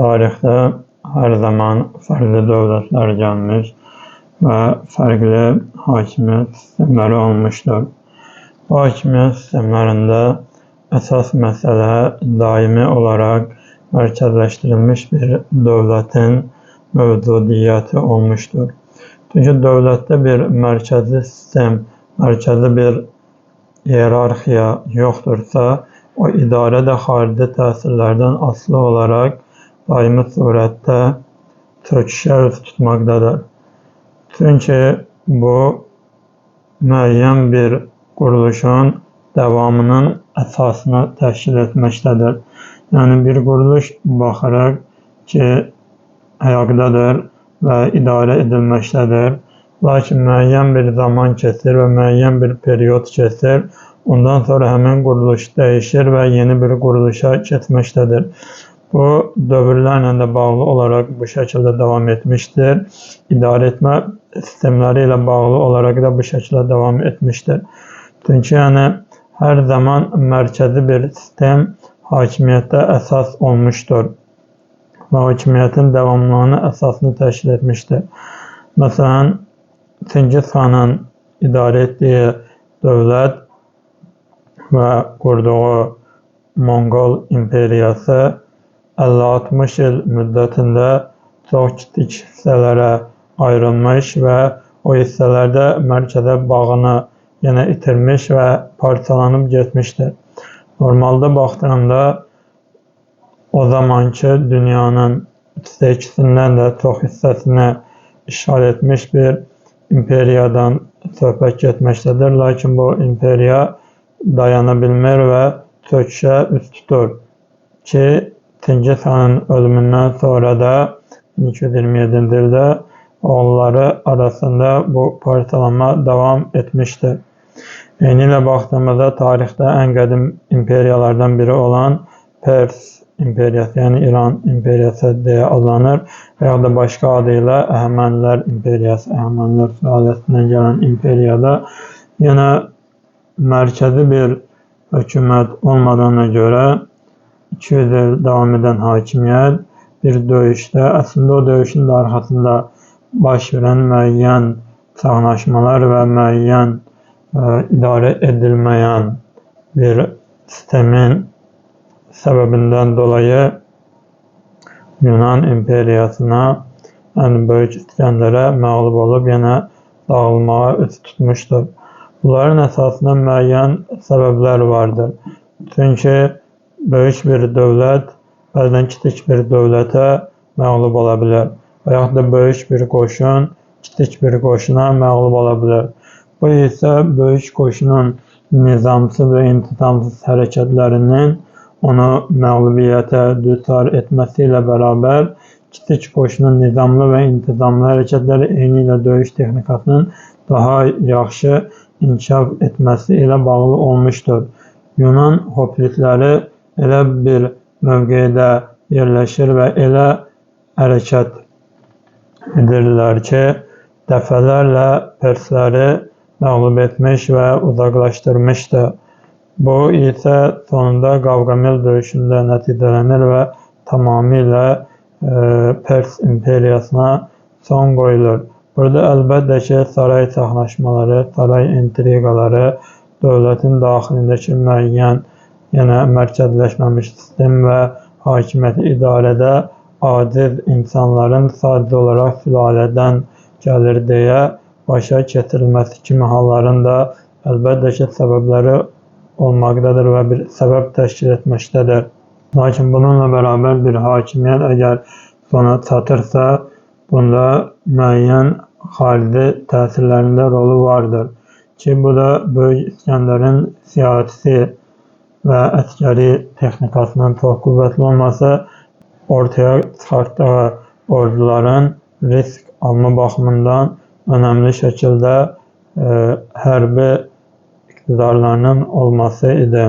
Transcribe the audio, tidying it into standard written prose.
Tarixdə hər zaman fərqli dövlətlər gəlmiş və fərqli hakimiyyət sistemləri olmuşdur. Bu hakimiyyət sistemlərində əsas məsələ daimi olaraq mərkəzləşdirilmiş bir dövlətin mövcudiyyəti olmuşdur. Çünki dövlətdə bir mərkəzi sistem, mərkəzi bir hiyerarxiya yoxdursa, o idarə də xarici təsirlərdən asılı olaraq daimi surətdə çöküşə üz tutmaqdadır. Çünki bu müəyyən bir quruluşun davamının əsasını təşkil etməkdədir. Yəni bir quruluş baxaraq ki, ayaqdadır və idarə edilməkdədir. Lakin müəyyən bir zaman keçir və müəyyən bir periyod keçir. Ondan sonra həmin quruluş dəyişir və yeni bir quruluşa keçməkdədir. Bu dövrlərlə də bağlı olaraq bu şəkildə davam etmişdir. İdarə etmə sistemləri ilə bağlı olaraq da bu şəkildə davam etmişdir. Çünki hər zaman mərkəzi bir sistem hakimiyyətdə əsas olmuşdur və hakimiyyətin davamlılığını əsasını təşkil etmişdir. Məsələn, Çingiz xanın idarə etdiyi dövlət və qurduğu Monqol imperiyası 50-60 il müddətində çox kiçik hissələrə ayrılmış və o hissələrdə mərkəzə bağını yenə itirmiş və parçalanıb getmişdir. Normalda baxdığında o zamanki dünyanın 2/3-dən də çox hissəsini işğal etmiş bir imperiyadan söhbət getməkdədir. Lakin bu imperiya dayana bilmir və çöküşə üz tutur ki, Çingiz xanın ölümündən sonra da 1227-ci ildə oğulları arasında bu parçalanma davam etmişdir. Eyni ilə baxdığımızda tarixdə ən qədim imperiyalardan biri olan Pers imperiyası, yəni İran imperiyası deyə adlanır və ya da başqa adı ilə Əhəmənilər imperiyası, Əhəmənilər sülaləsindən gələn imperiyada yenə mərkəzi bir hökumət olmadığına görə 200 il davam edən hakimiyyət bir döyüşdə, əslində o döyüşün də arxasında baş verən müəyyən çaxnaşmalar və müəyyən idarə edilməyən bir sistemin səbəbindən dolayı Yunan imperiyasına, yəni Böyük İskəndərə məğlub olub yenə dağılmağa üz tutmuşdur. Bunların əsasında müəyyən səbəblər vardır. Çünki böyük bir dövlət bəzən kiçik bir dövlətə məğlub ola bilər və yaxud da böyük bir qoşun kiçik bir qoşuna məğlub ola bilər. Bu isə böyük qoşunun nizamsız və intizamsız hərəkətlərinin onu məğlubiyyətə düçar etməsi ilə bərabər kiçik qoşunun nizamlı və intizamlı hərəkətləri eyni ilə döyüş texnikasının daha yaxşı inkişaf etməsi ilə bağlı olmuşdur. Yunan hoplitləri elə bir mövqedə yerləşir və elə hərəkət edirlər ki, dəfələrlə persləri məğlub etmiş və uzaqlaşdırmışdır. Bu isə sonunda Qavqamel döyüşündə nəticələnir və tamamilə Pers imperiyasına son qoyulur. Burada əlbəttə ki, saray çaxnaşmaları, saray intriqaları, dövlətin daxilindəki müəyyən mərkəzləşməmiş sistem və hakimiyyəti idarədə aciz insanların sadəcə olaraq sülalədən gəlir deyə başa keçirilməsi kimi halların da əlbəttə ki, səbəbləri olmaqdadır və bir səbəb təşkil etməkdədir. Lakin bununla bərabər bir hakimiyyət əgər sona çatırsa, bunda müəyyən xarici təsirlərində rolu vardır ki, bu da Böyük İskəndərin siyasi və əskəri texnikasının çox qüvvətli olması ortaya çıxartdığı orduların risk alma baxımından önəmli şəkildə hərbi iqtidarlarının olması idi.